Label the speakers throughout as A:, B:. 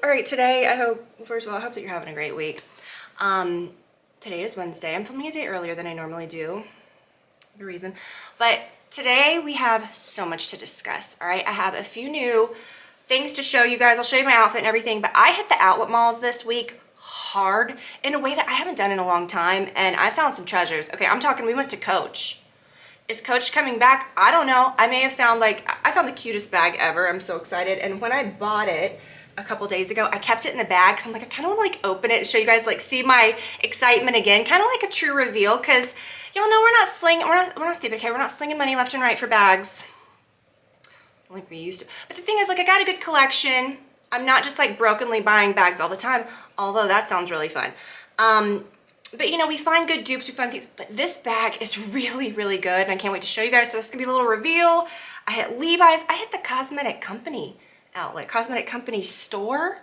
A: All right, today first of all, I hope that you're having a great week. Today is Wednesday. I'm filming a day earlier than I normally do. No reason. But today we have so much to discuss, all right? I have a few new things to show you guys. I'll show you my outfit and everything, but I hit the outlet malls this week hard in a way that I haven't done in a long time, and I found some treasures. Okay, I'm talking, we went to Coach. Is Coach coming back? I don't know. I may have found, I found the cutest bag ever. I'm so excited. And when I bought it a couple days ago, I kept it in the bag because I'm like, I kind of want to open it and show you guys, see my excitement again, kind of like a true reveal, because y'all know we're not stupid, okay? We're not slinging money left and right for bags like we used to. But the thing is, I got a good collection. I'm not just brokenly buying bags all the time, although that sounds really fun. But we find good dupes, we find things, but this bag is really, really good, and I can't wait to show you guys. So this is gonna be a little reveal. I hit Levi's, I hit the Cosmetic Company outlet, Cosmetic Company store.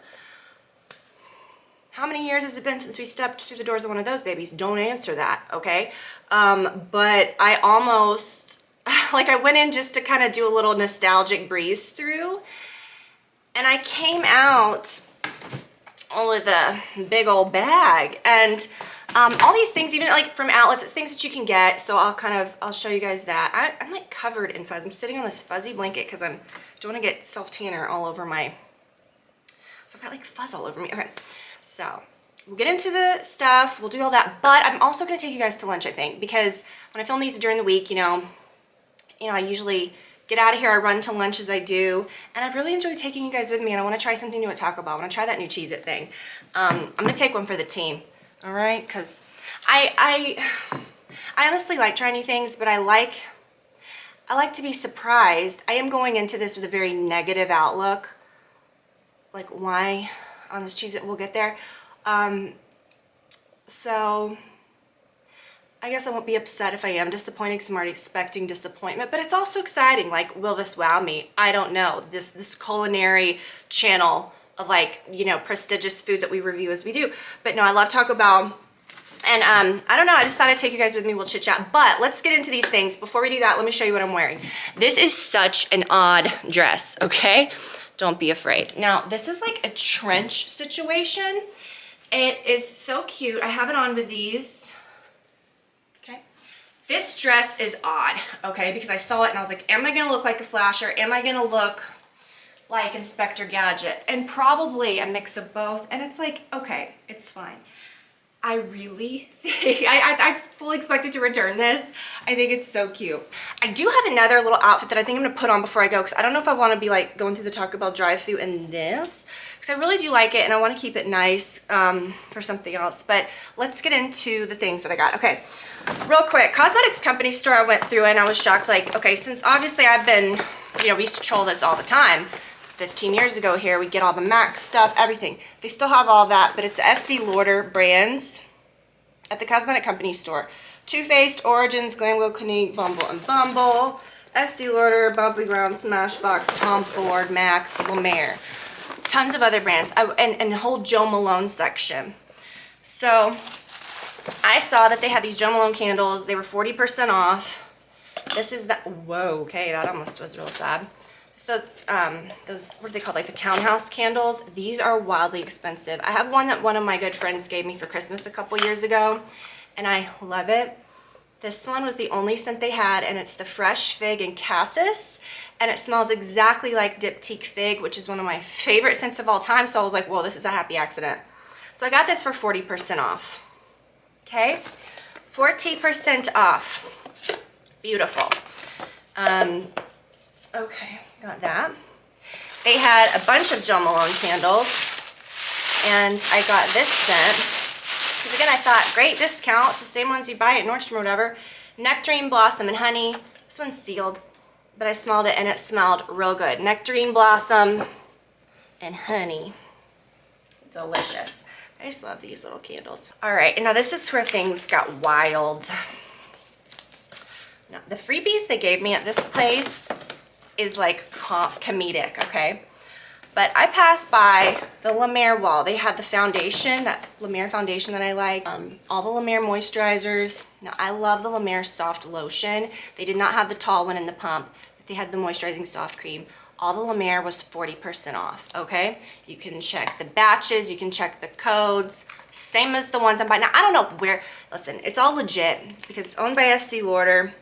A: How many years has it been since we stepped through the doors of one of those babies? Don't answer that, okay? But I almost, I went in just to kind of do a little nostalgic breeze through, and I came out with a big old bag, and all these things, even from outlets, it's things that you can get. So I'll show you guys that. I'm covered in fuzz. I'm sitting on this fuzzy blanket because I don't want to get self-tanner all over my, so I've got fuzz all over me. Okay, so we'll get into the stuff. We'll do all that, but I'm also going to take you guys to lunch, I think, because when I film these during the week, I usually get out of here, I run to lunch as I do, and I've really enjoyed taking you guys with me, and I want to try something new at Taco Bell. I want to try that new Cheez It thing. I'm going to take one for the team. All right, because I honestly like trying new things, but I like to be surprised. I am going into this with a very negative outlook. Why on this Cheez It? We'll get there. So I guess I won't be upset if I am disappointed because I'm already expecting disappointment, but it's also exciting. Will this wow me? I don't know. This culinary channel of prestigious food that we review as we do. But no, I love Taco Bell. And I don't know, I just thought I'd take you guys with me, we'll chit chat. But let's get into these things. Before we do that, let me show you what I'm wearing. This is such an odd dress, okay? Don't be afraid. Now, this is a trench situation. It is so cute. I have it on with these. Okay. This dress is odd, okay? Because I saw it and I was like, am I gonna look like a flasher? Am I gonna look like Inspector Gadget? And probably a mix of both. And it's okay, it's fine. I really think, I fully expected to return this. I think it's so cute. I do have another little outfit that I think I'm gonna put on before I go, because I don't know if I wanna be going through the Taco Bell drive-thru in this, because I really do like it and I wanna keep it nice for something else. But let's get into the things that I got. Okay, real quick, Cosmetics Company store I went through and I was shocked, okay, since obviously I've been, we used to troll this all the time. 15 years ago here, we get all the MAC stuff, everything. They still have all that, but it's Estee Lauder brands at the Cosmetic Company store. Too Faced, Origins, Glam Glow, Clinique, Bumble and Bumble, Estee Lauder, Bumpy Brown, Smashbox, Tom Ford, MAC, La Mer. Tons of other brands, and a whole Jo Malone section. So I saw that they had these Jo Malone candles. They were 40% off. This is the, whoa, okay, that almost was real sad. So those, what are they called, the townhouse candles? These are wildly expensive. I have one that one of my good friends gave me for Christmas a couple years ago, and I love it. This one was the only scent they had, and it's the Fresh Fig and Cassis, and it smells exactly like Diptyque Fig, which is one of my favorite scents of all time, so I was like, whoa, this is a happy accident. So I got this for 40% off, okay? 40% off. Beautiful. Okay. Got that. They had a bunch of Jo Malone candles, and I got this scent because again I thought great discount. It's the same ones you buy at Nordstrom or whatever. Nectarine Blossom and Honey. This one's sealed, but I smelled it and it smelled real good. Nectarine Blossom and Honey. Delicious. I just love these little candles. All right, and now this is where things got wild. Now the freebies they gave me at this place is comedic, okay? But I passed by the La Mer wall. They had the foundation, that La Mer foundation that I like, all the La Mer moisturizers. Now I love the La Mer soft lotion. They did not have the tall one in the pump, but they had the moisturizing soft cream. all the La Mer was 40% off, okay? You can check the batches, you can check the codes, same as the ones I'm buying. Now, I don't know where, listen, it's all legit because it's owned by Estee Lauder.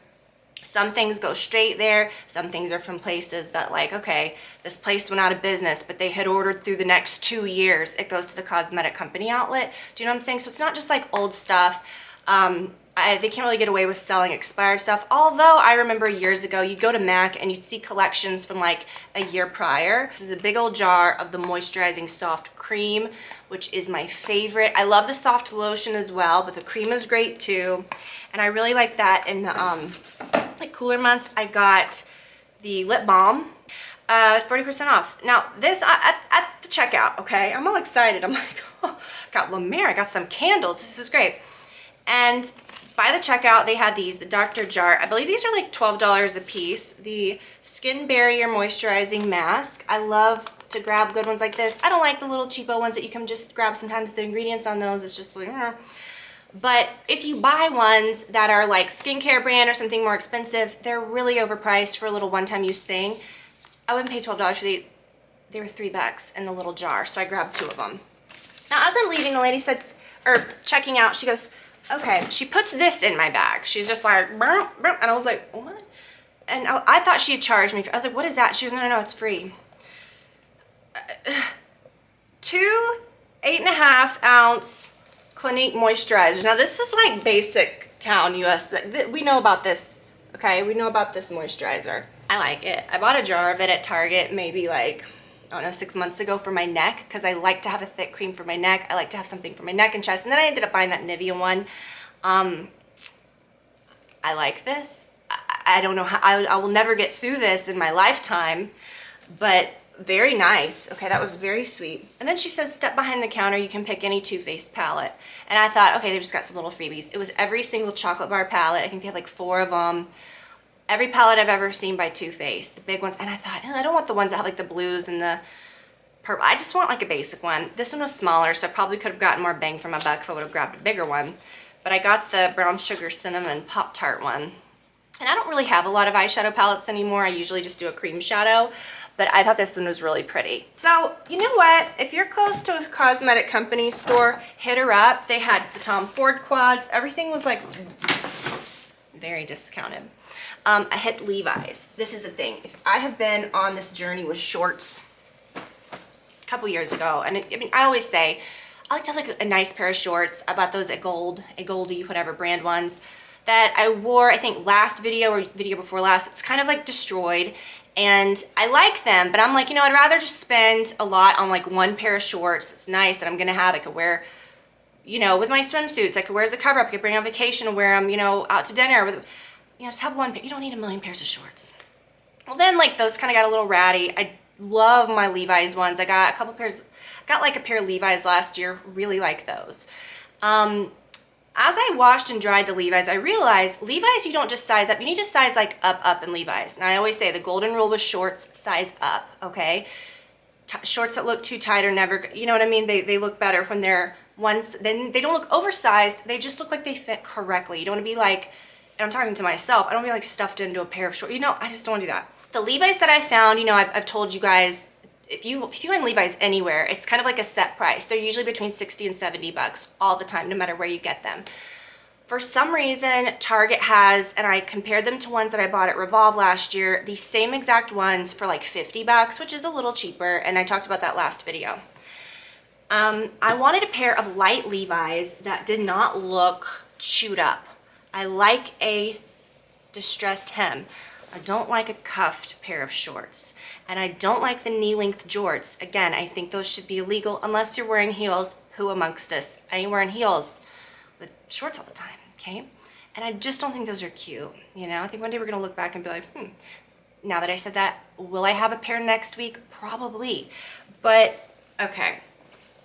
A: Some things go straight there. Some things are from places that like, okay, this place went out of business, but they had ordered through the next 2 years. It goes to the cosmetic company outlet. Do you know what I'm saying? So it's not just like old stuff. They can't really get away with selling expired stuff. Although I remember years ago, you'd go to MAC and you'd see collections from like a year prior. This is a big old jar of the moisturizing soft cream, which is my favorite. I love the soft lotion as well, but the cream is great too. And I really like that in the like cooler months. I got the lip balm, 40% off. Now this, at the checkout, okay, I'm all excited. I'm like, oh, got La Mer, I got some candles, this is great. And by the checkout, they had these, the Dr. Jar. I believe these are like $12 a piece. The Skin Barrier Moisturizing Mask. I love to grab good ones like this. I don't like the little cheapo ones that you can just grab sometimes. The ingredients on those, it's just like, But if you buy ones that are like skincare brand or something more expensive, they're really overpriced for a little one-time use thing. I wouldn't pay $12 for these. They were $3 in the little jar, so I grabbed 2 of them. Now, as I'm leaving, the lady said, or checking out, she goes, okay, she puts this in my bag. She's just like, burp, burp. And I was like, what? And I thought she had charged me. I was like, what is that? She goes, no, it's free. 2 8.5-ounce Clinique moisturizers. Now, this is like basic town US. We know about this, okay? We know about this moisturizer. I like it. I bought a jar of it at Target maybe like, I don't know, 6 months ago for my neck because I like to have a thick cream for my neck. I like to have something for my neck and chest. And then I ended up buying that Nivea one. I like this. I don't know how, I will never get through this in my lifetime, but very nice. Okay, that was very sweet. And then she says, step behind the counter, you can pick any Too Faced palette. And I thought, okay, they just got some little freebies. It was every single chocolate bar palette. I think they had like 4 of them. Every palette I've ever seen by Too Faced, the big ones. And I thought, I don't want the ones that have like the blues and the purple. I just want like a basic one. This one was smaller, so I probably could have gotten more bang for my buck if I would have grabbed a bigger one. But I got the Brown Sugar Cinnamon Pop-Tart one. And I don't really have a lot of eyeshadow palettes anymore. I usually just do a cream shadow. But I thought this one was really pretty. So, you know what? If you're close to a cosmetic company store, hit her up. They had the Tom Ford quads. Everything was like very discounted. I hit Levi's. This is the thing. If I have been on this journey with shorts a couple years ago, and I mean, I always say, I like to have like a nice pair of shorts. I bought those at Goldie, whatever brand ones, that I wore, I think last video or video before last. It's kind of like destroyed. And I like them, but I'm like, you know, I'd rather just spend a lot on like one pair of shorts that's nice that I'm gonna have. I could wear, you know, with my swimsuits. I could wear as a cover up. I could bring on vacation and wear them, you know, out to dinner with, you know, just have one pair. You don't need a million pairs of shorts. Well, then like those kind of got a little ratty. I love my Levi's ones. I got a couple pairs, I got like a pair of Levi's last year. Really like those. As I washed and dried the Levi's, I realized Levi's, you don't just size up. You need to size like up in Levi's. And I always say the golden rule with shorts, size up, okay? Shorts that look too tight are never, you know what I mean? They look better when they're then they don't look oversized. They just look like they fit correctly. You don't want to be like, and I'm talking to myself, I don't want to be like stuffed into a pair of shorts. You know, I just don't want to do that. The Levi's that I found, you know, I've told you guys, if you find Levi's anywhere, it's kind of like a set price. They're usually between 60 and 70 bucks all the time, no matter where you get them. For some reason, Target has, and I compared them to ones that I bought at Revolve last year, the same exact ones for like 50 bucks, which is a little cheaper, and I talked about that last video. I wanted a pair of light Levi's that did not look chewed up. I like a distressed hem. I don't like a cuffed pair of shorts. And I don't like the knee-length jorts. Again, I think those should be illegal unless you're wearing heels. Who amongst us? I ain't wearing heels with shorts all the time, okay? And I just don't think those are cute, you know? I think one day we're gonna look back and be like, now that I said that, will I have a pair next week? Probably. But, okay.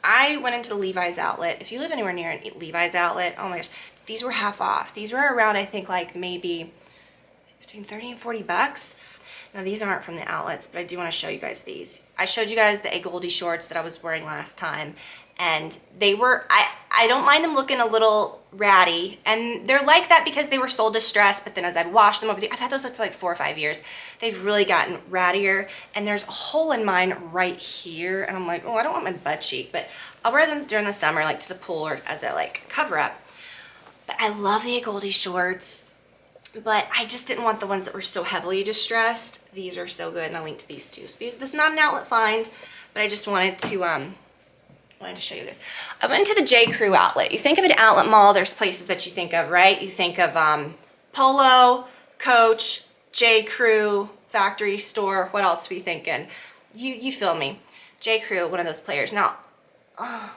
A: I went into the Levi's outlet. If you live anywhere near a Levi's outlet, oh my gosh, these were half off. These were around, I think, like maybe between 30 and 40 bucks. Now these aren't from the outlets, but I do want to show you guys these. I showed you guys the A Goldie shorts that I was wearing last time, and they were, I don't mind them looking a little ratty, and they're like that because they were sold distressed, but then as I've washed them over the, I've had those for like 4 or 5 years, they've really gotten rattier, and there's a hole in mine right here, and I'm like, oh, I don't want my butt cheek, but I'll wear them during the summer, like to the pool or as a like cover up. But I love the A Goldie shorts, but I just didn't want the ones that were so heavily distressed. These are so good, and I'll link to these too. So this is not an outlet find, but I just wanted to show you this. I went to the J. Crew outlet. You think of an outlet mall, there's places that you think of, right? You think of Polo, Coach, J. Crew, factory store. What else are we thinking? You feel me. J. Crew, one of those players. Now, I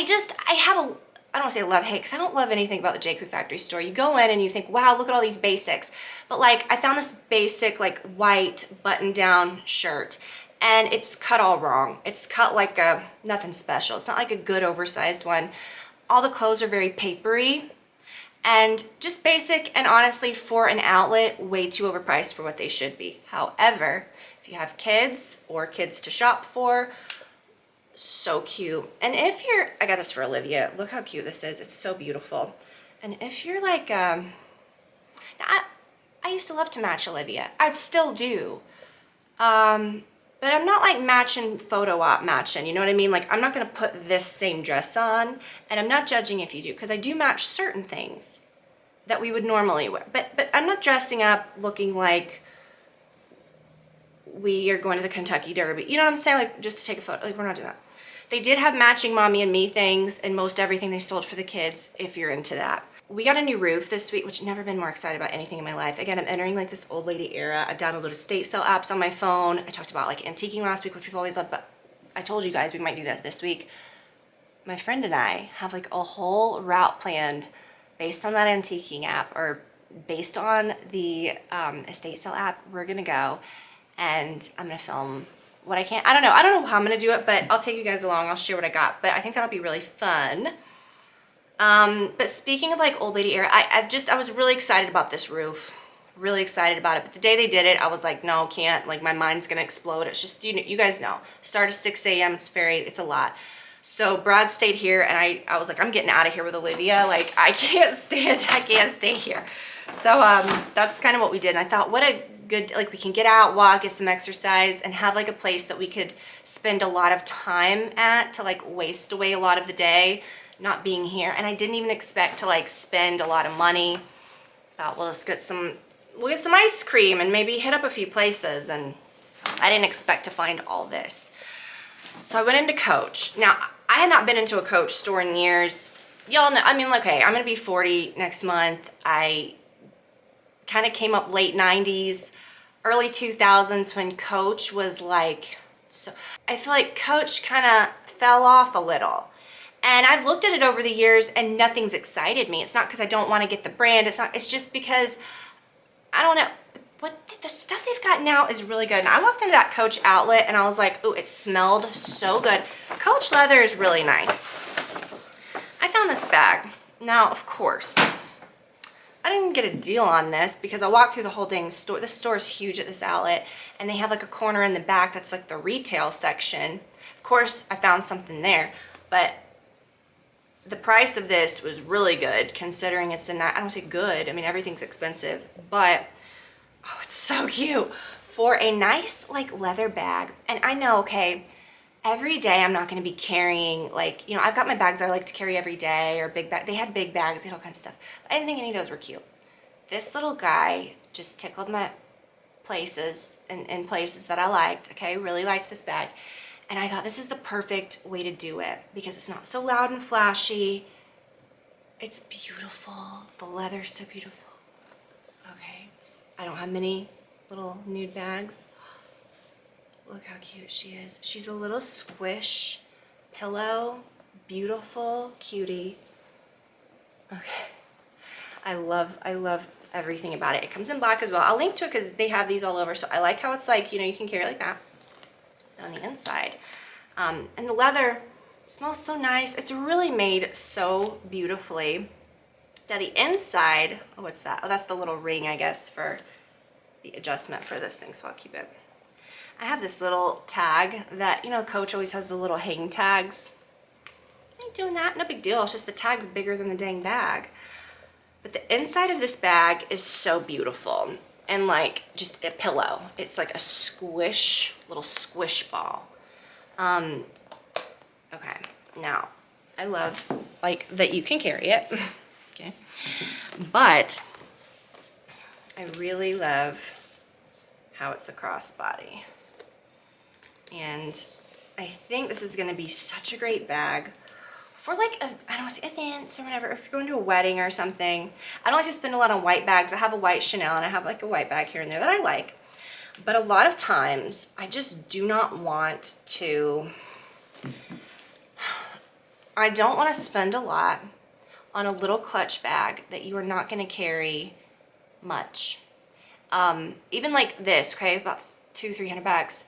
A: don't want to say love-hate, because I don't love anything about the J. Crew factory store. You go in and you think, wow, look at all these basics. But like, I found this basic like white button-down shirt, and it's cut all wrong. It's cut like a, nothing special. It's not like a good oversized one. All the clothes are very papery and just basic, and honestly for an outlet, way too overpriced for what they should be. However, if you have kids or kids to shop for, so cute. And if you're, I got this for Olivia. Look how cute this is. It's so beautiful. And if you're like, now I used to love to match Olivia. I'd still do. But I'm not like matching photo op matching, you know what I mean? Like, I'm not gonna put this same dress on, and I'm not judging if you do, because I do match certain things that we would normally wear. But I'm not dressing up looking like we are going to the Kentucky Derby. You know what I'm saying? Like, just to take a photo. Like, we're not doing that. They did have matching mommy and me things, and most everything they sold for the kids, if you're into that. We got a new roof this week, which I've never been more excited about anything in my life. Again, I'm entering like this old lady era. I've downloaded estate sale apps on my phone. I talked about like antiquing last week, which we've always loved, but I told you guys we might do that this week. My friend and I have like a whole route planned based on that antiquing app, or based on the estate sale app. We're gonna go, and I'm gonna film what I can. I don't know how I'm gonna do it, but I'll take you guys along. I'll share what I got, but I think that'll be really fun. But speaking of like old lady era, I was really excited about this roof, really excited about it. But the day they did it, I was like, no, can't, like my mind's gonna explode. It's just, you guys know, start at 6 a.m. It's a lot. So Brad stayed here, and I was like, I'm getting out of here with Olivia. Like, I can't stay here. So, that's kind of what we did. And I thought, what a good, like, we can get out, walk, get some exercise, and have like a place that we could spend a lot of time at to like waste away a lot of the day not being here. And I didn't even expect to like spend a lot of money. Thought, we'll get some ice cream and maybe hit up a few places, and I didn't expect to find all this. So I went into Coach. Now, I had not been into a Coach store in years. Y'all know, I mean, okay, I'm gonna be 40 next month. I kind of came up late 90s, early 2000s when Coach was like, so I feel like Coach kind of fell off a little. And I've looked at it over the years, and nothing's excited me. It's not because I don't want to get the brand. It's just because, I don't know, what the stuff they've got now is really good. And I walked into that Coach outlet, and I was like, ooh, it smelled so good. Coach leather is really nice. I found this bag. Now, of course, I didn't get a deal on this because I walked through the whole dang store. This store is huge at this outlet, and they have like a corner in the back that's like the retail section. Of course, I found something there, but the price of this was really good considering it's I don't say good, I mean everything's expensive, but oh, it's so cute for a nice like leather bag. And I know, okay, every day I'm not going to be carrying like, you know, I've got my bags I like to carry every day, or big bag. They had big bags, they had all kinds of stuff, but I didn't think any of those were cute. This little guy just tickled my places, in places that I liked. Okay, really liked this bag. And I thought this is the perfect way to do it because it's not so loud and flashy. It's beautiful. The leather's so beautiful. Okay. I don't have many little nude bags. Look how cute she is. She's a little squish pillow. Beautiful cutie. Okay. I love everything about it. It comes in black as well. I'll link to it because they have these all over. So I like how it's like, you know, you can carry it like that on the inside. And the leather smells so nice. It's really made so beautifully. Now the inside, oh, what's that? Oh, that's the little ring, I guess, for the adjustment for this thing, so I'll keep it. I have this little tag that, you know, Coach always has the little hang tags. I ain't doing that, no big deal. It's just the tag's bigger than the dang bag. But the inside of this bag is so beautiful and like just a pillow. It's like a squish, little squish ball. Okay, now I love like that you can carry it, okay? But I really love how it's a crossbody. And I think this is gonna be such a great bag for like, I don't want to say events or whatever, if you're going to a wedding or something. I don't like to spend a lot on white bags. I have a white Chanel and I have like a white bag here and there that I like. But a lot of times I just do not want to, I don't want to spend a lot on a little clutch bag that you are not going to carry much. Even like this, okay, about $200-300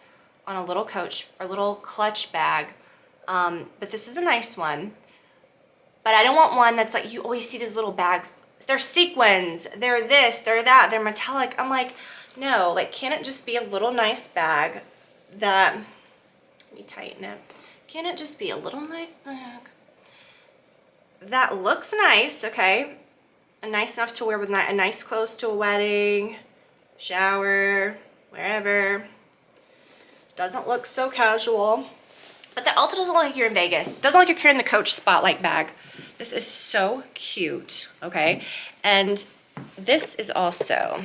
A: on a little Coach or little clutch bag. But this is a nice one. But I don't want one that's like, you always see these little bags. They're sequins, they're this, they're that, they're metallic. I'm like, no, like, can it just be a little nice bag that, let me tighten it. Can it just be a little nice bag that looks nice, okay? And nice enough to wear with a nice clothes to a wedding, shower, wherever. Doesn't look so casual. But that also doesn't look like you're in Vegas. Doesn't look like you're carrying the Coach Spotlight bag. This is so cute, okay? And this is also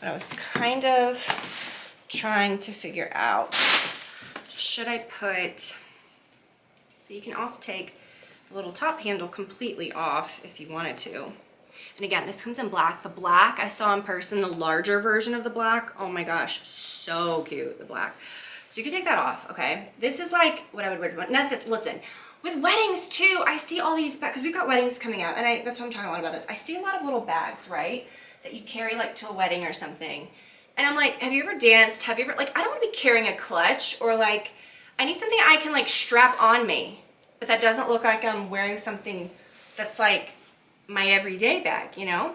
A: what I was kind of trying to figure out. Should I put, so you can also take the little top handle completely off if you wanted to. And again, this comes in black. The black I saw in person, the larger version of the black, oh my gosh, so cute, the black. So you can take that off, okay? This is like what I would wear to, not this, listen, with weddings too, I see all these bags, because we've got weddings coming up, and that's why I'm talking a lot about this. I see a lot of little bags, right, that you carry like to a wedding or something. And I'm like, have you ever danced? Have you ever, like, I don't want to be carrying a clutch, or like, I need something I can like strap on me, but that doesn't look like I'm wearing something that's like my everyday bag, you know?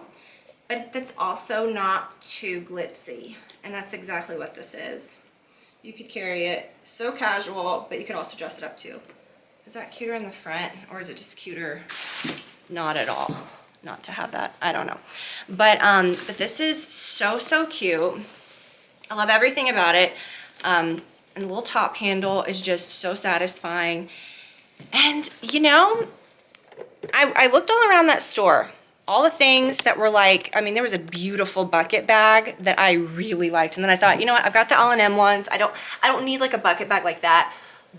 A: But that's also not too glitzy, and that's exactly what this is. You could carry it so casual, but you could also dress it up too. Is that cuter in the front, or is it just cuter not at all? Not to have that, I don't know. But this is so, so cute. I love everything about it. And the little top handle is just so satisfying. And you know, I looked all around that store. All the things that were like, I mean, there was a beautiful bucket bag that I really liked. And then I thought, you know what, I've got the L&M ones. I don't need like a bucket bag like that,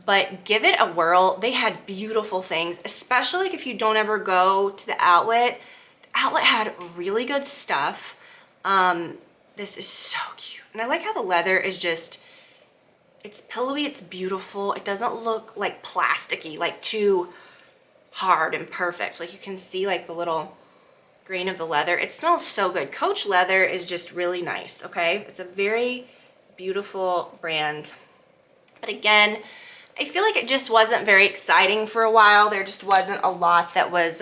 A: but give it a whirl. They had beautiful things, especially like if you don't ever go to the outlet. The outlet had really good stuff. This is so cute. And I like how the leather is just, it's pillowy, it's beautiful. It doesn't look like plasticky, like too hard and perfect. Like you can see like the little grain of the leather. It smells so good. Coach leather is just really nice, okay? It's a very beautiful brand. But again, I feel like it just wasn't very exciting for a while. There just wasn't a lot that was,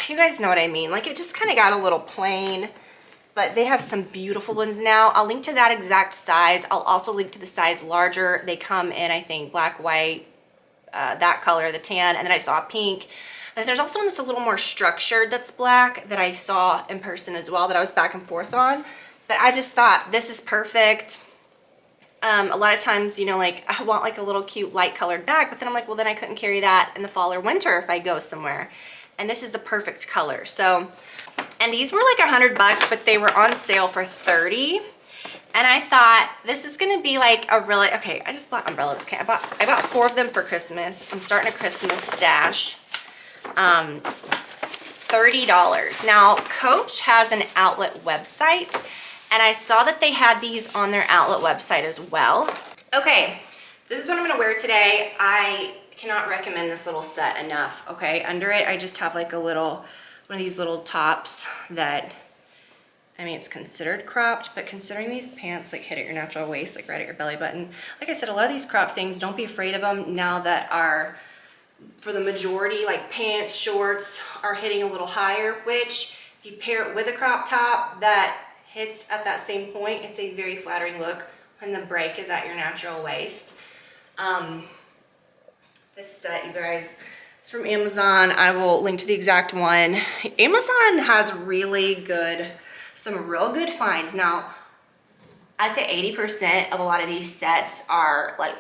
A: you guys know what I mean. Like it just kind of got a little plain, but they have some beautiful ones now. I'll link to that exact size. I'll also link to the size larger. They come in, I think, black, white, that color, the tan, and then I saw pink. But there's also one that's a little more structured that's black that I saw in person as well that I was back and forth on. But I just thought this is perfect. A lot of times, you know, like I want like a little cute light colored bag, but then I'm like, well, then I couldn't carry that in the fall or winter if I go somewhere. And this is the perfect color. So, and these were like $100, but they were on sale for $30. And I thought this is gonna be like a really, okay, I just bought umbrellas. Okay, I bought 4 of them for Christmas. I'm starting a Christmas stash. $30. Now, Coach has an outlet website, and I saw that they had these on their outlet website as well. Okay, this is what I'm gonna wear today. I cannot recommend this little set enough, okay? Under it, I just have like a little, one of these little tops that, I mean, it's considered cropped, but considering these pants like hit at your natural waist, like right at your belly button, like I said, a lot of these cropped things, don't be afraid of them now that are, for the majority, like pants, shorts are hitting a little higher, which if you pair it with a crop top that hits at that same point. It's a very flattering look when the break is at your natural waist. This set, you guys, it's from Amazon. I will link to the exact one. Amazon has really good, some real good finds. Now, I'd say 80% of a lot of these sets are like,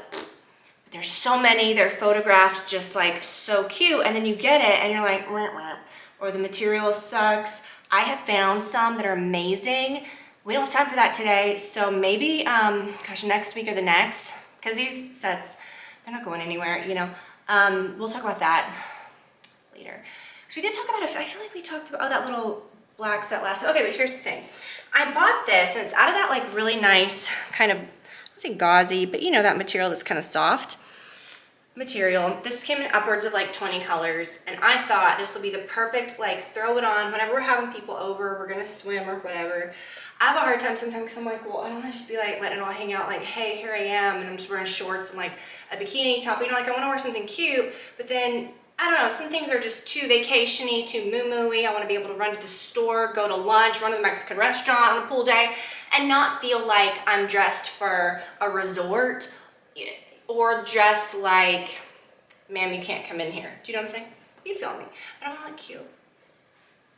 A: there's so many, they're photographed just like so cute, and then you get it and you're like, or the material sucks. I have found some that are amazing. We don't have time for that today, so maybe, gosh, next week or the next, because these sets, they're not going anywhere, you know. We'll talk about that later. Because we did talk about it, I feel like we talked about, oh, that little black set last time. Okay, but here's the thing. I bought this, and it's out of that like really nice kind of, I don't say gauzy, but you know, that material that's kind of soft material. This came in upwards of like 20 colors, and I thought this will be the perfect, like, throw it on whenever we're having people over, we're gonna swim or whatever. I have a hard time sometimes because I'm like, well, I don't want to just be like letting it all hang out, like, hey, here I am, and I'm just wearing shorts and like a bikini top, you know, like I want to wear something cute, but then I don't know, some things are just too vacation-y, too moo-moo-y. I want to be able to run to the store, go to lunch, run to the Mexican restaurant on a pool day, and not feel like I'm dressed for a resort or dressed like, ma'am, you can't come in here. Do you know what I'm saying? You feel me? But I want to look cute.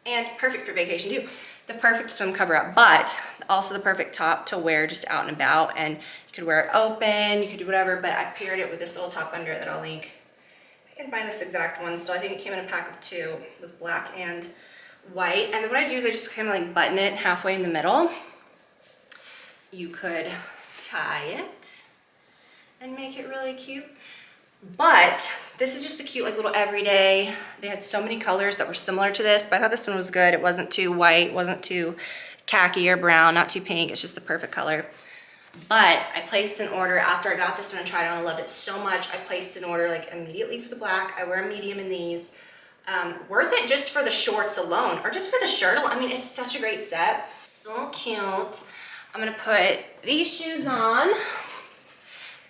A: And perfect for vacation too. The perfect swim cover up, but also the perfect top to wear just out and about. And you could wear it open, you could do whatever, but I paired it with this little top under it that I'll link. I can find this exact one, so I think it came in a pack of 2 with black and white. And then what I do is I just kind of like button it halfway in the middle. You could tie it and make it really cute. But this is just a cute like little everyday. They had so many colors that were similar to this, but I thought this one was good. It wasn't too white, wasn't too khaki or brown, not too pink. It's just the perfect color. But I placed an order after I got this one and tried it on. I loved it so much. I placed an order like immediately for the black. I wear a medium in these. Worth it just for the shorts alone or just for the shirt alone. I mean, it's such a great set. So cute. I'm gonna put these shoes on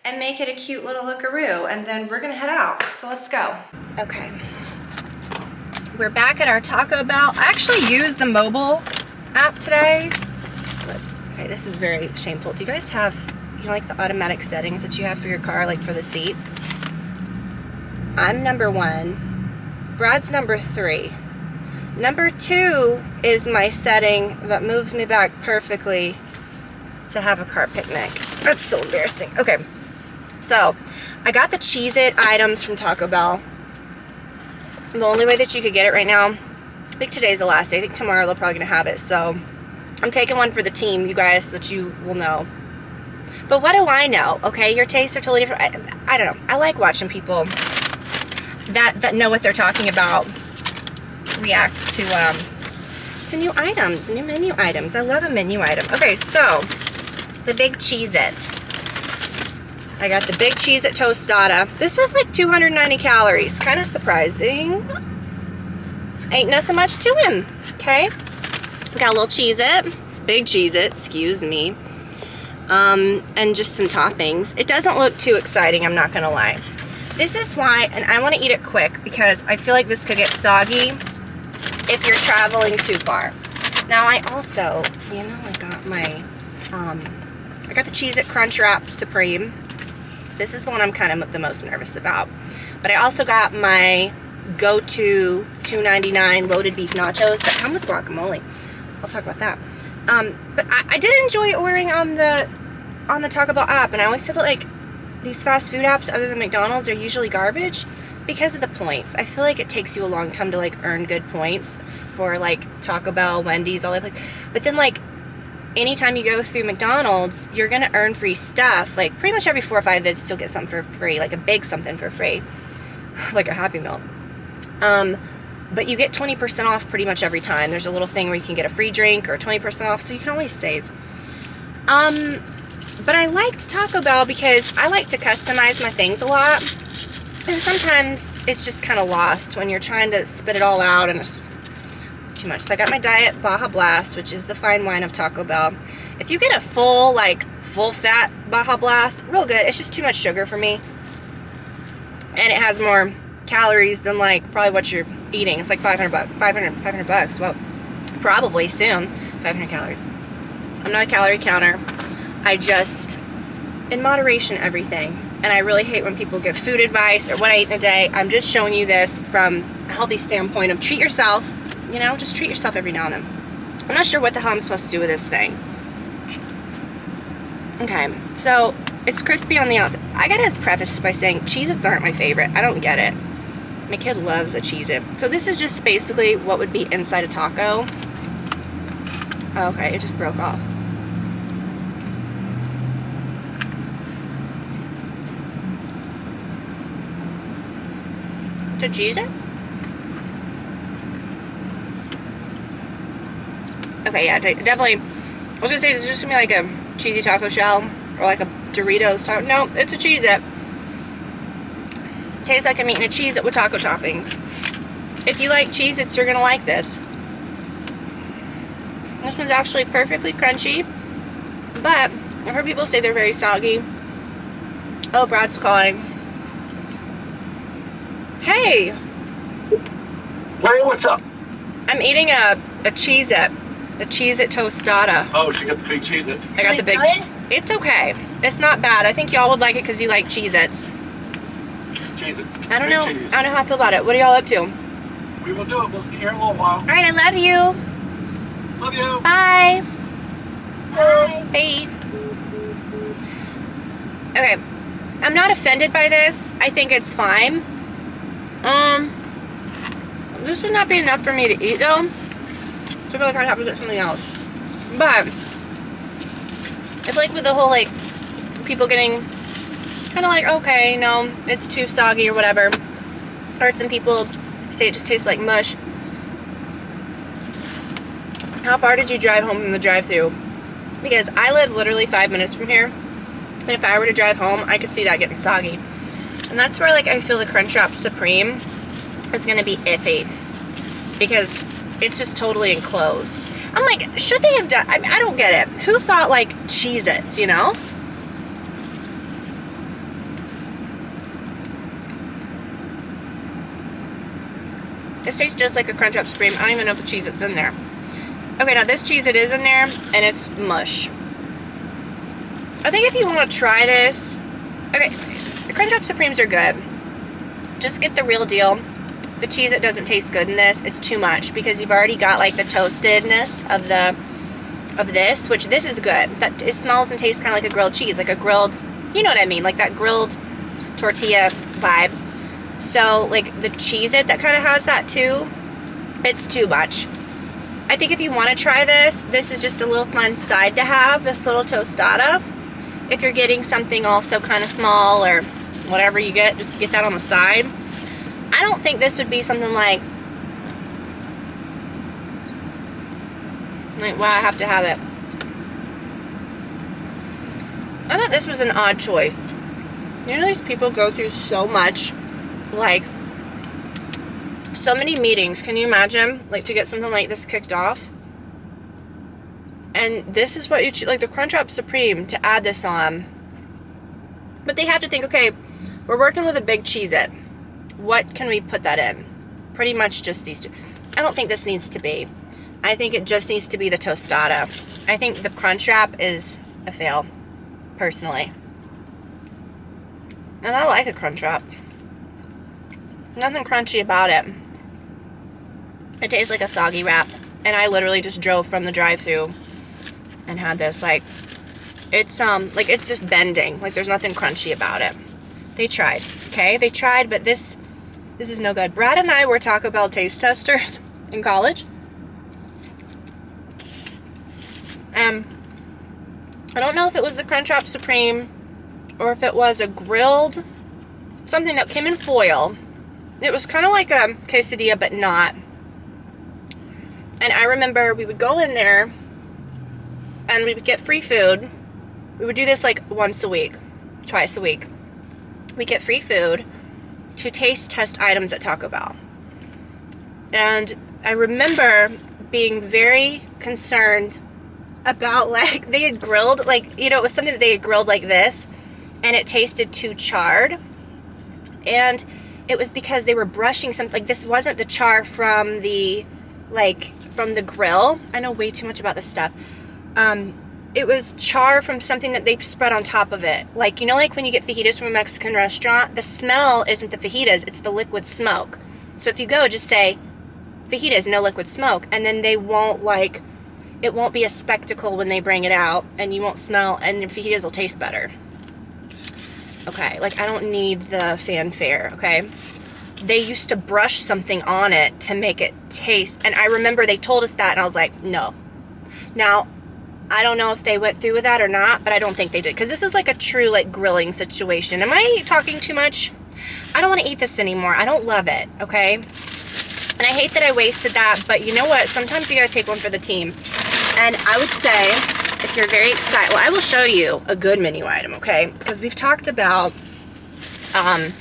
A: and make it a cute little lookaroo, and then we're gonna head out. So let's go. Okay. We're back at our Taco Bell. I actually used the mobile app today. Okay, this is very shameful. Do you guys have, you know, like the automatic settings that you have for your car, like for the seats? I'm number 1. Brad's number 3. Number 2 is my setting that moves me back perfectly to have a car picnic. That's so embarrassing. Okay. So, I got the Cheez It items from Taco Bell. The only way that you could get it right now, I think today's the last day. I think tomorrow they're probably going to have it. So, I'm taking one for the team, you guys, so that you will know. But what do I know? Okay, your tastes are totally different. I don't know. I like watching people that know what they're talking about react to new items, new menu items. I love a menu item. Okay, so, the big Cheez It. I got the big Cheez It tostada. This was like 290 calories. Kind of surprising. Ain't nothing much to him. Okay. Got a little Cheez It. Big Cheez It, excuse me. And just some toppings. It doesn't look too exciting, I'm not gonna lie. This is why, and I want to eat it quick because I feel like this could get soggy if you're traveling too far. Now I also, you know, I got my, I got the Cheez It Crunch Wrap Supreme. This is the one I'm kind of the most nervous about. But I also got my go-to $2.99 loaded beef nachos that come with guacamole. I'll talk about that. But I did enjoy ordering on the Taco Bell app, and I always said that like these fast food apps other than McDonald's are usually garbage because of the points. I feel like it takes you a long time to like earn good points for like Taco Bell, Wendy's, all that. But then like anytime you go through McDonald's, you're gonna earn free stuff. Like pretty much every 4 or 5 vids, still get something for free, like a big something for free, like a Happy Meal. But you get 20% off pretty much every time. There's a little thing where you can get a free drink or 20% off, so you can always save. But I liked Taco Bell because I like to customize my things a lot. And sometimes it's just kind of lost when you're trying to spit it all out and it's too much. So I got my Diet Baja Blast, which is the fine wine of Taco Bell. If you get a full fat Baja Blast, real good. It's just too much sugar for me. And it has more calories than like probably what you're eating. It's like 500 bucks. Well, probably soon. 500 calories. I'm not a calorie counter. I just, in moderation, everything. And I really hate when people give food advice or what I eat in a day. I'm just showing you this from a healthy standpoint of treat yourself. You know, just treat yourself every now and then. I'm not sure what the hell I'm supposed to do with this thing. Okay, so it's crispy on the outside. I gotta preface this by saying Cheez-Its aren't my favorite. I don't get it. My kid loves a Cheez-It. So this is just basically what would be inside a taco. Okay, it just broke off. To Cheez-It? Okay, yeah, definitely. I was gonna say, it's just gonna be like a cheesy taco shell or like a Doritos taco. No, it's a Cheez-It. Tastes like I'm eating a Cheez-It with taco toppings. If you like Cheez-Its, you're gonna like this. This one's actually perfectly crunchy, but I've heard people say they're very soggy. Oh, Brad's calling. Hey!
B: Hey, what's up?
A: I'm eating a Cheez-It. The Cheez-It tostada.
B: Oh, she got the big Cheez-It.
A: I got the big... It's okay. It's not bad. I think y'all would like it because you like Cheez-Its.
B: Cheez-It.
A: I don't know. I don't know how I feel about it. What are y'all up to?
B: We will do it. We'll see you here in a little while.
A: Alright, I love you.
B: Love you.
A: Bye.
C: Bye.
A: Hey. Okay. I'm not offended by this. I think it's fine. This would not be enough for me to eat though. So I feel like I'd have to get something else. But it's like with the whole like people getting kind of like, okay, no, it's too soggy or whatever. I heard some people say it just tastes like mush. How far did you drive home from the drive-thru? Because I live literally 5 minutes from here. And if I were to drive home, I could see that getting soggy. And that's where like I feel the Crunchwrap Supreme is going to be iffy. Because it's just totally enclosed. I'm like, should they have done... I don't get it. Who thought like Cheez-Its, you know? This tastes just like a Crunchwrap Supreme. I don't even know if the Cheez-It's in there. Okay, now this Cheez-It is in there, and it's mush. I think if you want to try this... Okay, the Crunchwrap Supremes are good. Just get the real deal. The Cheez-It doesn't taste good in this. It's too much, because you've already got, like, the toastedness of this, which this is good. That it smells and tastes kind of like a grilled cheese, like a grilled... You know what I mean? Like that grilled tortilla vibe. So, like, the Cheez-It that kind of has that, too. It's too much. I think if you want to try this, this is just a little fun side to have, this little tostada. If you're getting something also kind of small or whatever you get, just get that on the side. I don't think this would be something like, wow, I have to have it. I thought this was an odd choice. You know, these people go through so much, like, so many meetings. Can you imagine, like, to get something like this kicked off? And this is what you choose, like the Crunchwrap Supreme, to add this on. But they have to think, okay, we're working with a big Cheez-It. What can we put that in? Pretty much just these two. I don't think this needs to be. I think it just needs to be the tostada. I think the Crunchwrap is a fail, personally. And I like a Crunchwrap. Nothing crunchy about it. It tastes like a soggy wrap. And I literally just drove from the drive-thru and had this. Like it's just bending. Like there's nothing crunchy about it. They tried, okay? They tried, but this is no good. Brad and I were Taco Bell taste testers in college. I don't know if it was the Crunchwrap Supreme or if it was a grilled something that came in foil. It was kind of like a quesadilla, but not. And I remember we would go in there and we would get free food. We would do this like once a week, twice a week. We get free food to taste test items at Taco Bell. And I remember being very concerned about, like, they had grilled, like, you know, it was something that they had grilled like this, and it tasted too charred. And it was because they were brushing something, like, this wasn't the char from the, like, from the grill. I know way too much about this stuff. it was char from something that they spread on top of it. Like, you know, like when you get fajitas from a Mexican restaurant, the smell isn't the fajitas, it's the liquid smoke. So if you go, just say, fajitas, no liquid smoke, and then they won't, like, it won't be a spectacle when they bring it out, and you won't smell, and your fajitas will taste better. Okay, like, I don't need the fanfare, okay? They used to brush something on it to make it taste, and I remember they told us that, and I was like, no. Now, I don't know if they went through with that or not, but I don't think they did, because this is like a true, like, grilling situation. Am I talking too much? I don't want to eat this anymore. I don't love it, okay? And I hate that I wasted that, but you know what? Sometimes you gotta take one for the team. And I would say, if you're very excited, well, I will show you a good menu item, okay? Because we've talked about, I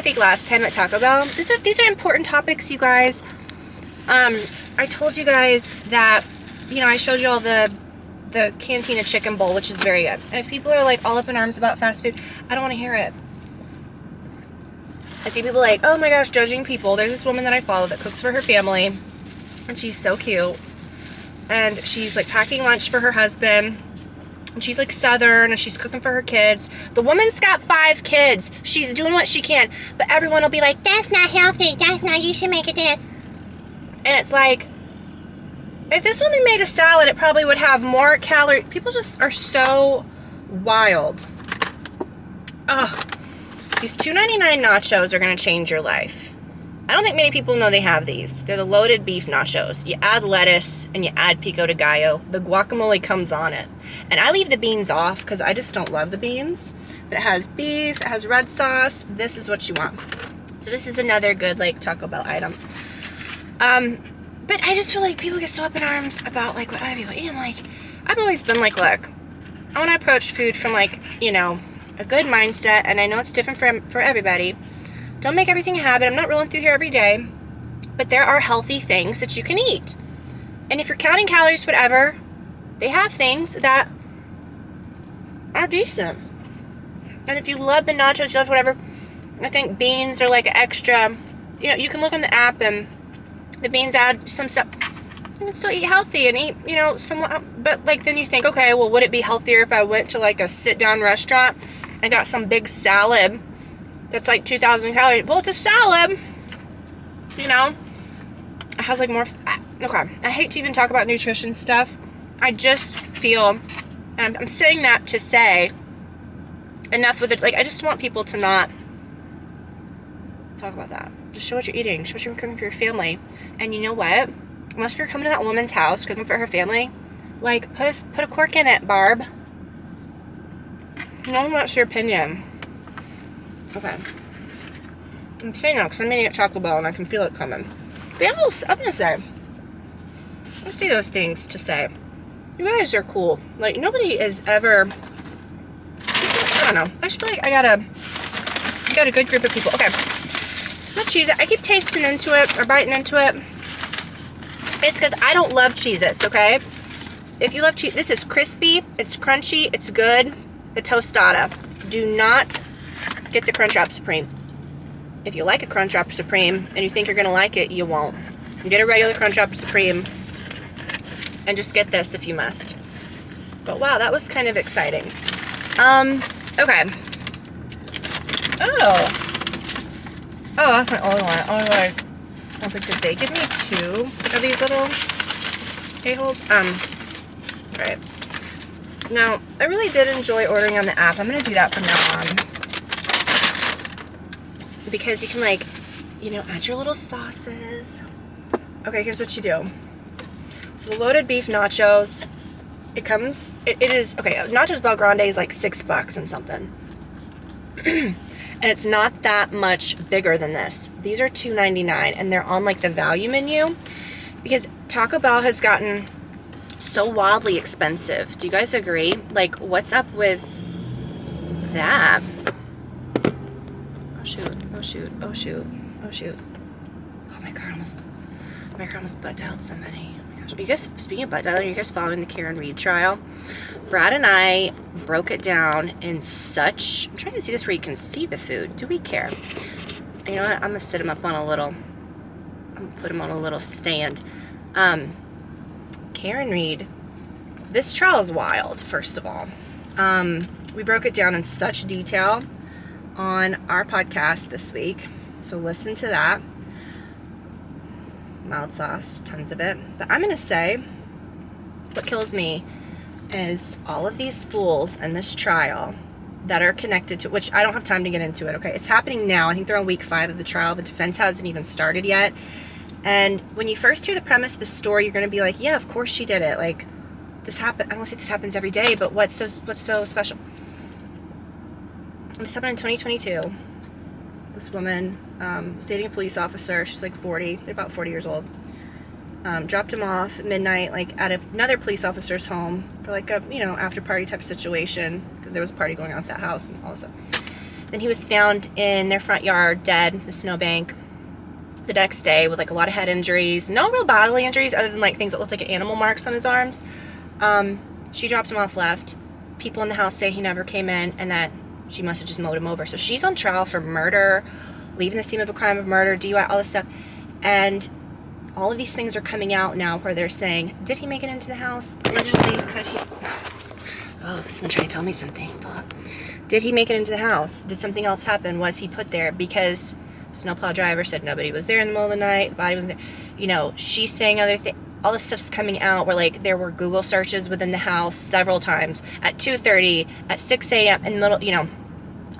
A: think last time at Taco Bell, these are important topics, you guys. I told you guys that, you know, I showed you all the Cantina chicken bowl, which is very good. And if people are like all up in arms about fast food, I don't want to hear it. I see people like, oh my gosh, judging people. There's this woman that I follow that cooks for her family, and she's so cute. And she's like packing lunch for her husband, and she's like Southern, and she's cooking for her kids. The woman's got 5 kids. She's doing what she can, but everyone will be like, that's not healthy. That's not, you should make it this. And it's like, if this woman made a salad, it probably would have more calories. People just are so wild. Ugh. These $2.99 nachos are going to change your life. I don't think many people know they have these. They're the loaded beef nachos. You add lettuce and you add pico de gallo. The guacamole comes on it. And I leave the beans off because I just don't love the beans. But it has beef, it has red sauce. This is what you want. So this is another good, like, Taco Bell item. But I just feel like people get so up in arms about, like, what I be eating. I'm like, I've always been like, look, I want to approach food from, like, you know, a good mindset, and I know it's different for everybody. Don't make everything a habit. I'm not rolling through here every day, but there are healthy things that you can eat. And if you're counting calories, whatever, they have things that are decent. And if you love the nachos, you love whatever, I think beans are like extra, you know, you can look on the app and the beans add some stuff. You can still eat healthy and eat, you know, somewhat, but like then you think, okay, well, would it be healthier if I went to like a sit-down restaurant and got some big salad that's like 2,000 calories? Well, it's a salad, you know. It has like more fat. Okay, I hate to even talk about nutrition stuff. I just feel, and I'm saying that to say, enough with it. Like, I just want people to not talk about that. Just show what you're eating. Show what you're cooking for your family. And you know what? Unless you're coming to that woman's house cooking for her family, like, put a cork in it, Barb. No one wants your opinion. Okay. I'm saying that because I'm eating at Taco Bell and I can feel it coming. But yeah, I'm gonna say, let's see those things to say. You guys are cool. Like, nobody is ever, I don't know. I just feel like I got a good group of people. Okay. Not Cheez It. I keep tasting into it or biting into it. It's because I don't love Cheez-Its, okay? If you love Cheez, this is crispy, it's crunchy, it's good. The tostada. Do not get the Crunchwrap Supreme. If you like a Crunchwrap Supreme and you think you're gonna like it, you won't. Get a regular Crunchwrap Supreme and just get this if you must. But wow, that was kind of exciting. Okay. Oh, that's my only one. I was like, did they give me 2 of these little a-holes? Right. Now, I really did enjoy ordering on the app. I'm going to do that from now on. Because you can, like, you know, add your little sauces. Okay, here's what you do. So the loaded beef nachos, it is, okay, Nachos Bel Grande is like $6 and something. And it's not that much bigger than this. These are $2.99 and they're on like the value menu because Taco Bell has gotten so wildly expensive. Do you guys agree? Like, what's up with that? Oh shoot, oh shoot, oh shoot, oh shoot. Oh, my car almost butt dialed somebody. Oh my gosh. Are you guys, speaking of butt dialing, are you guys following the Karen Reed trial? Brad and I broke it down in such, I'm trying to see this where you can see the food. Do we care? You know what? I'm gonna sit him up on a little, I'm gonna put him on a little stand. Karen Reed this trial is wild, first of all. We broke it down in such detail on our podcast this week, so listen to that. Mild sauce, tons of it. But I'm gonna say, what kills me is all of these fools in this trial that are connected to, which I don't have time to get into it, okay? It's happening now. I think they're on week 5 of the trial. The defense hasn't even started yet. And when you first hear the premise of the story, you're gonna be like, yeah, of course she did it. Like, this happened, I don't wanna say this happens every day, but what's so special? This happened in 2022. This woman was dating a police officer. She's like 40. They're about 40 years old. Dropped him off at midnight, like at another police officer's home for like a, after party type situation, because there was a party going on at that house and all this stuff. Then he was found in their front yard, dead, in a snowbank, the next day with like a lot of head injuries. No real bodily injuries other than like things that looked like animal marks on his arms. She dropped him off, left. People in the house say he never came in and that she must have just mowed him over. So she's on trial for murder, leaving the scene of a crime of murder, DUI, all this stuff. And all of these things are coming out now where they're saying, did he make it into the house? Allegedly, could he? Oh, someone trying to tell me something. Did he make it into the house? Did something else happen? Was he put there? Because snowplow driver said nobody was there in the middle of the night. The body wasn't there. She's saying other things. All this stuff's coming out where like there were Google searches within the house several times at 2:30, at 6 a.m. in the middle,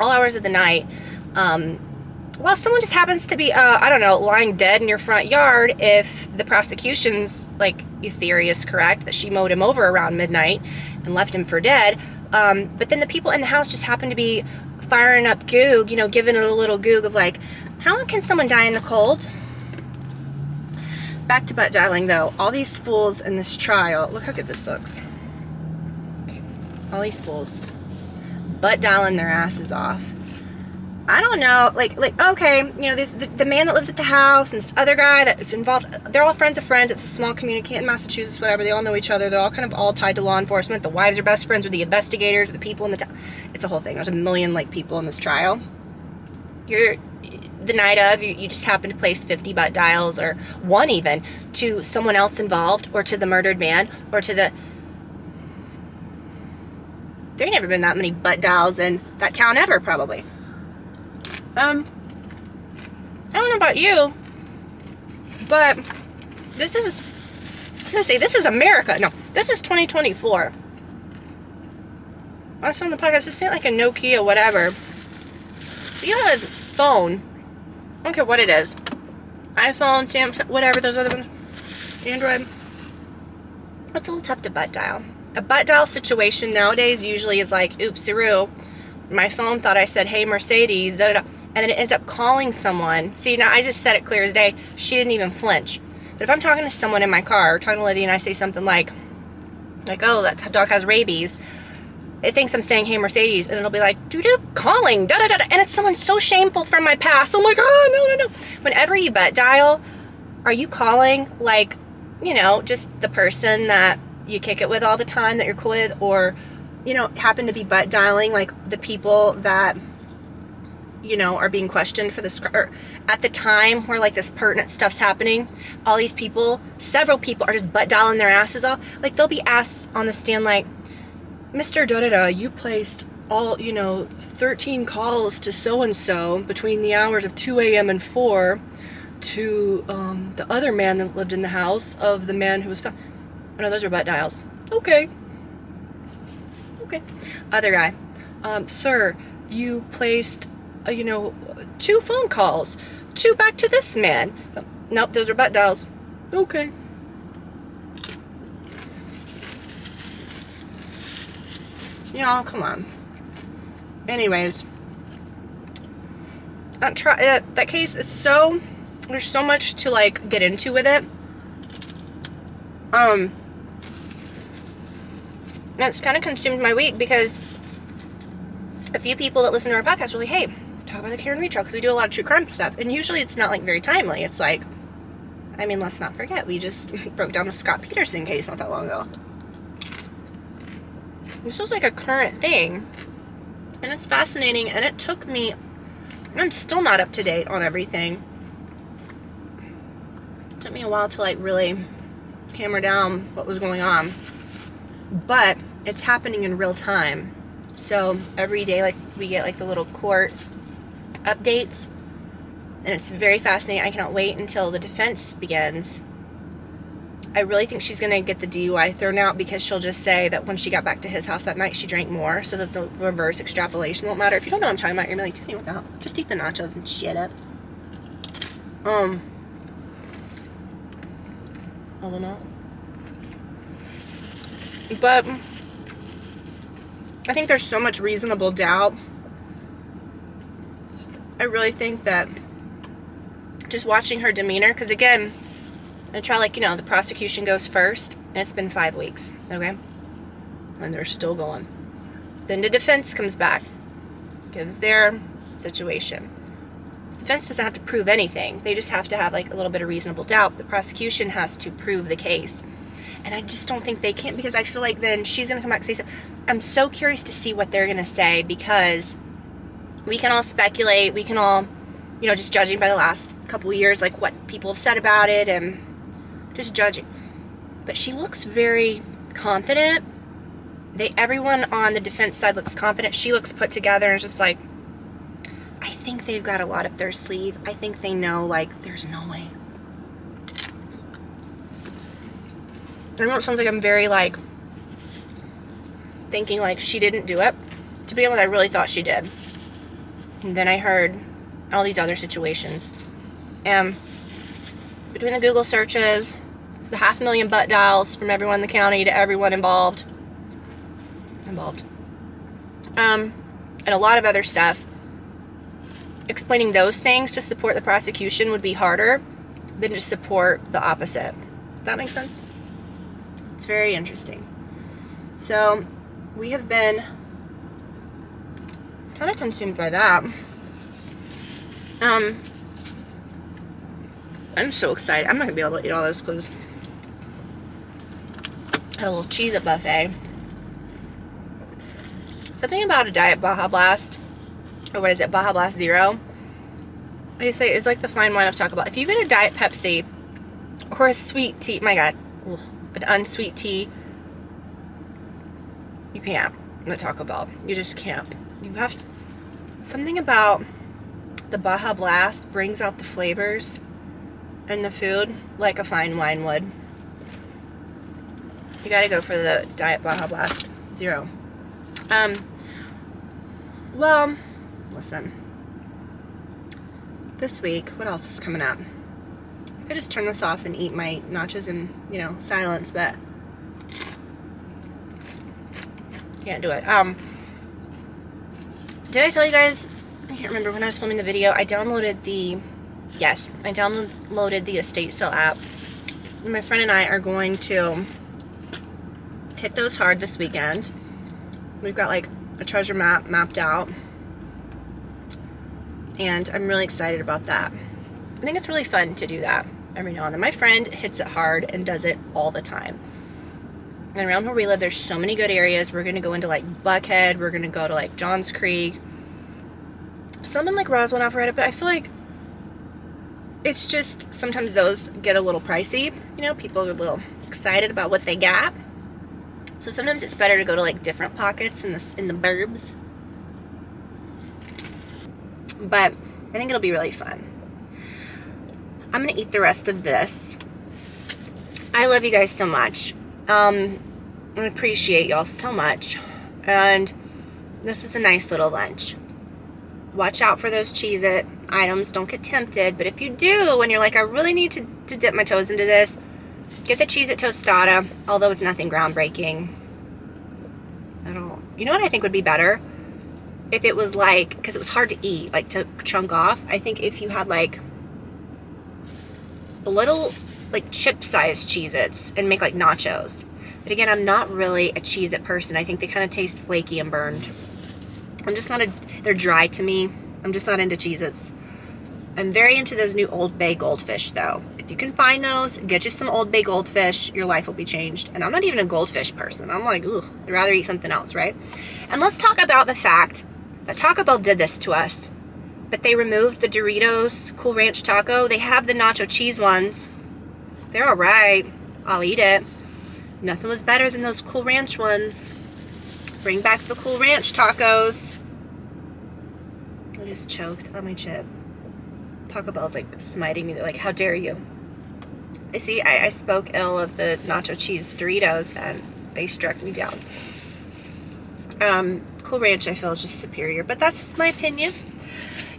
A: all hours of the night. Well, someone just happens to be, lying dead in your front yard, if the prosecution's, theory is correct, that she mowed him over around midnight and left him for dead, but then the people in the house just happen to be firing up goog, giving it a little goog of how long can someone die in the cold? Back to butt dialing, though. All these fools in this trial, look how good this looks. All these fools butt dialing their asses off. I don't know, okay, the man that lives at the house and this other guy that's involved, they're all friends of friends. It's a small community in Massachusetts, whatever. They all know each other. They're all kind of all tied to law enforcement. The wives are best friends with the investigators, with the people in the town. It's a whole thing. There's a million, people in this trial. You're, the night of, you just happen to place 50 butt dials, or one even, to someone else involved, or to the murdered man, or to the... There ain't never been that many butt dials in that town ever, probably. I don't know about you, but this is America. No, this is 2024. I was on the podcast, this ain't like a Nokia, whatever. If you have a phone, I don't care what it is, iPhone, Samsung, whatever, those other ones, Android, it's a little tough to butt dial. A butt dial situation nowadays usually is like, oopsie-roo, my phone thought I said, hey, Mercedes, da-da-da. And then it ends up calling someone. See, now I just said it clear as day. She didn't even flinch. But if I'm talking to someone in my car, or talking to Lydia, and I say something like, oh, that dog has rabies, it thinks I'm saying, hey, Mercedes, and it'll be like, doo-doo, calling, da-da-da-da. And it's someone so shameful from my past. I'm like, oh, no. Whenever you butt dial, are you calling, just the person that you kick it with all the time, that you're cool with, or, happen to be butt dialing, the people that... are being questioned for this, or at the time where this pertinent stuff's happening, all these people, several people are just butt dialing their asses off. They'll be asked on the stand, Mr. Da-da-da, you placed all, 13 calls to so-and-so between the hours of 2 a.m. and 4 to the other man that lived in the house of the man who was found. Oh, no, those are butt dials. Okay. Other guy. Sir, you placed... 2 phone calls, 2 back to this man. Nope, those are butt dials. Okay. Come on. Anyways, that case is so, there's so much to get into with it. That's kind of consumed my week, because a few people that listen to our podcast were like, hey, talk about the Karen Reed trial, because we do a lot of true crime stuff, and usually it's not very timely. It's let's not forget, we just broke down the Scott Peterson case not that long ago. This was a current thing, and it's fascinating, and it took me, I'm still not up to date on everything. It took me a while to really hammer down what was going on, but it's happening in real time. So every day, like, we get like the little court updates, and it's very fascinating. I cannot wait until the defense begins. I really think she's gonna get the DUI thrown out, because she'll just say that when she got back to his house that night, she drank more, so that the reverse extrapolation won't matter. If you don't know what I'm talking about, you're like, tell me what the hell. Just eat the nachos and shut up. I don't know. But I think there's so much reasonable doubt. I really think that just watching her demeanor, because again, I try, like, you know, the prosecution goes first, and it's been 5 weeks, okay? And they're still going. Then the defense comes back, gives their situation. The defense doesn't have to prove anything. They just have to have, like, a little bit of reasonable doubt. The prosecution has to prove the case. And I just don't think they can, because I feel like then she's going to come back and say something. I'm so curious to see what they're going to say, because we can all speculate. We can all, you know, just judging by the last couple of years, like what people have said about it and just judging. But she looks very confident. Everyone on the defense side looks confident. She looks put together, and it's just like, I think they've got a lot up their sleeve. I think they know, like, there's no way. I know it sounds like I'm very, like, thinking, like, she didn't do it. To begin with, I really thought she did. And then I heard all these other situations. And between the Google searches, the 500,000 butt dials from everyone in the county to everyone involved. And a lot of other stuff, explaining those things to support the prosecution would be harder than to support the opposite. Does that make sense? It's very interesting. So we have been kind of consumed by that. I'm so excited. I'm not gonna be able to eat all this because I had a little Cheez It buffet. Something about a Diet Baja Blast, or what is it, Baja Blast Zero, I say it's like the fine wine of Taco Bell. If you get a Diet Pepsi or a sweet tea, my God, an unsweet tea, you can't at Taco Bell. You just can't. You have to. Something about the Baja Blast brings out the flavors in the food like a fine wine would. You gotta go for the Diet Baja Blast Zero. Well, listen. This week, what else is coming up? I could just turn this off and eat my nachos in, you know, silence, but can't do it. Did I tell you guys? I can't remember when I was filming the video. I downloaded the estate sale app. And my friend and I are going to hit those hard this weekend. We've got like a treasure map mapped out, and I'm really excited about that. I think it's really fun to do that every now and then. My friend hits it hard and does it all the time. And around where we live, there's so many good areas. We're going to go into like Buckhead. We're going to go to like Johns Creek. Some in like Roswell and Alpharetta, but I feel like it's just sometimes those get a little pricey. You know, people are a little excited about what they got. So sometimes it's better to go to like different pockets in the burbs. But I think it'll be really fun. I'm gonna eat the rest of this. I love you guys so much. I appreciate y'all so much. And this was a nice little lunch. Watch out for those Cheez It items. Don't get tempted. But if you do, when you're like, I really need to dip my toes into this, get the Cheez It tostada, although it's nothing groundbreaking at all. You know what I think would be better? If it was like, because it was hard to eat, like to chunk off. I think if you had like a little like chip-sized Cheez-Its and make like nachos. But again, I'm not really a Cheez-It person. I think they kind of taste flaky and burned. I'm just not they're dry to me. I'm just not into Cheez-Its. I'm very into those new Old Bay goldfish though. If you can find those, get you some Old Bay goldfish, your life will be changed. And I'm not even a goldfish person. I'm like, ugh, I'd rather eat something else, right? And let's talk about the fact that Taco Bell did this to us. But they removed the Doritos Cool Ranch Taco. They have the nacho cheese ones. They're all right. I'll eat it. Nothing was better than those Cool Ranch ones. Bring back the Cool Ranch tacos. I just choked on my chip. Taco Bell's like smiting me. They're like, how dare you? I spoke ill of the nacho cheese Doritos and they struck me down. Cool Ranch I feel is just superior, but that's just my opinion.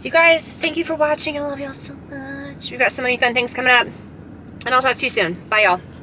A: You guys, thank you for watching. I love y'all so much. We've got so many fun things coming up, and I'll talk to you soon. Bye, y'all.